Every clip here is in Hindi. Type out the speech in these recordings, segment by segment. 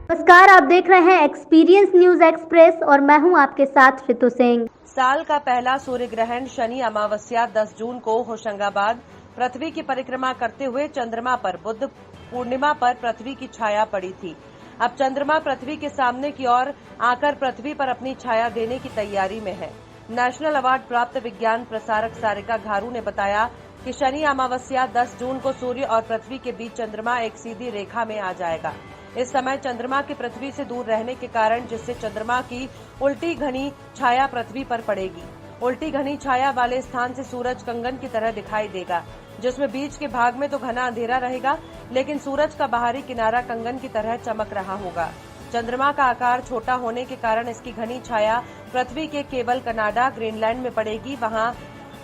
नमस्कार, आप देख रहे हैं एक्सपीरियंस न्यूज एक्सप्रेस और मैं हूं आपके साथ रितु सिंह। साल का पहला सूर्य ग्रहण शनि अमावस्या 10 जून को होशंगाबाद पृथ्वी की परिक्रमा करते हुए चंद्रमा पर बुद्ध पूर्णिमा पर पृथ्वी की छाया पड़ी थी। अब चंद्रमा पृथ्वी के सामने की ओर आकर पृथ्वी पर अपनी छाया देने की तैयारी में है। नेशनल अवार्ड प्राप्त विज्ञान प्रसारक सारिका घारू ने बताया कि शनि अमावस्या 10 जून को सूर्य और पृथ्वी के बीच चंद्रमा एक सीधी रेखा में आ जाएगा। इस समय चंद्रमा के पृथ्वी से दूर रहने के कारण जिससे चंद्रमा की उल्टी घनी छाया पृथ्वी पर पड़ेगी। उल्टी घनी छाया वाले स्थान से सूरज कंगन की तरह दिखाई देगा, जिसमें बीच के भाग में तो घना अंधेरा रहेगा, लेकिन सूरज का बाहरी किनारा कंगन की तरह चमक रहा होगा। चंद्रमा का आकार छोटा होने के कारण इसकी घनी छाया पृथ्वी के केवल कनाडा, ग्रीनलैंड में पड़ेगी। वहां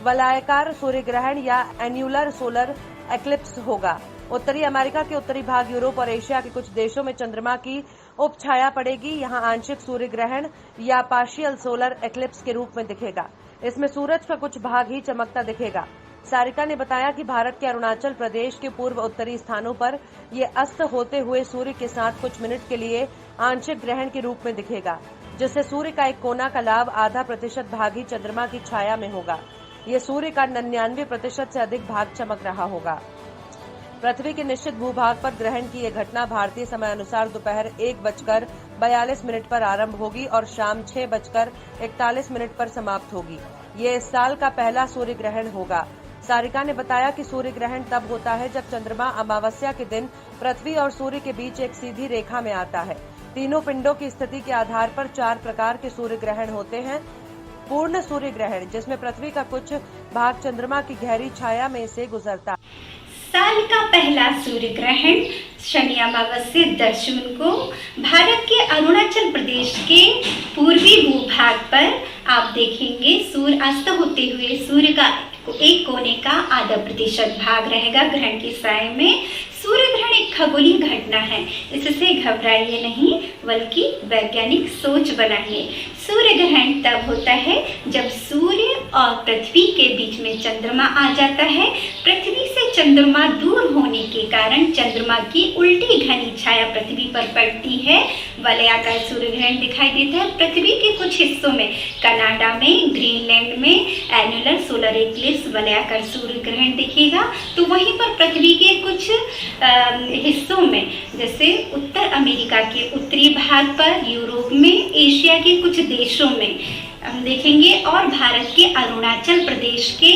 वलयाकार सूर्य ग्रहण या एन्यूलर सोलर एक्लिप्स होगा। उत्तरी अमेरिका के उत्तरी भाग, यूरोप और एशिया के कुछ देशों में चंद्रमा की उपछाया पड़ेगी। यहां आंशिक सूर्य ग्रहण या पार्शियल सोलर एक्लिप्स के रूप में दिखेगा। इसमें सूरज का कुछ भाग ही चमकता दिखेगा। सारिका ने बताया कि भारत के अरुणाचल प्रदेश के पूर्व उत्तरी स्थानों पर ये अस्त होते हुए सूर्य के साथ कुछ मिनट के लिए आंशिक ग्रहण के रूप में दिखेगा, जिससे सूर्य का एक कोना का लाभ 0.5% भाग ही चंद्रमा की छाया में होगा। ये सूर्य का 99% से अधिक भाग चमक रहा होगा। पृथ्वी के निश्चित भूभाग पर ग्रहण की यह घटना भारतीय समय अनुसार दोपहर 1:42 पर आरंभ होगी और शाम 6:41 पर समाप्त होगी। ये इस साल का पहला सूर्य ग्रहण होगा। सारिका ने बताया कि सूर्य ग्रहण तब होता है जब चंद्रमा अमावस्या के दिन पृथ्वी और सूर्य के बीच एक सीधी रेखा में आता है। तीनों पिंडों की स्थिति के आधार पर 4 प्रकार के सूर्य ग्रहण होते हैं। पूर्ण सूर्य ग्रहण, जिसमें पृथ्वी का कुछ भाग चंद्रमा की गहरी छाया में से गुजरता। साल का पहला सूर्य ग्रहण शनि अमावस्या 10 जून को भारत के अरुणाचल प्रदेश के पूर्वी भूभाग पर आप देखेंगे। सूर्य अस्त होते हुए सूर्य का एक कोने का 0.5% भाग रहेगा ग्रहण के साय में। सूर्य ग्रहण एक खगोलीय घटना है, इससे घबराइए नहीं बल्कि वैज्ञानिक सोच बनाइए। सूर्य ग्रहण तब होता है जब सूर्य और पृथ्वी के बीच में चंद्रमा आ जाता है। पृथ्वी से चंद्रमा दूर होने के कारण चंद्रमा की उल्टी घनी छाया पृथ्वी पर पड़ती है। वलयाकार सूर्य ग्रहण दिखाई देता है। पृथ्वी के कुछ हिस्सों में, कनाडा में, ग्रीनलैंड में एन्युलर सोलर एक्लिप्स वलयाकार सूर्य ग्रहण दिखेगा। तो वहीं पर पृथ्वी के कुछ हिस्सों में, जैसे उत्तर अमेरिका के उत्तरी भाग पर, यूरोप में, एशिया के कुछ देशों में हम देखेंगे और भारत के अरुणाचल प्रदेश के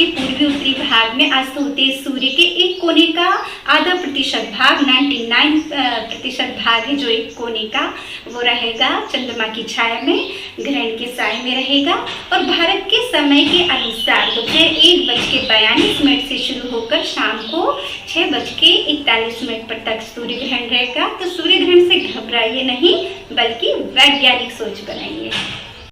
पूर्वी उत्तरी भाग में अस्त होते सूर्य के एक कोने का 0.5% भाग 99% भाग है जो एक कोने का वो रहेगा चंद्रमा की छाया में, ग्रहण के साय में रहेगा। और भारत के समय के अनुसार दोपहर 1:42 से शुरू होकर शाम को 6:41 पर तक सूर्य ग्रहण रहेगा। तो सूर्य ग्रहण से घबराइए नहीं बल्कि वैज्ञानिक सोच बनाइए।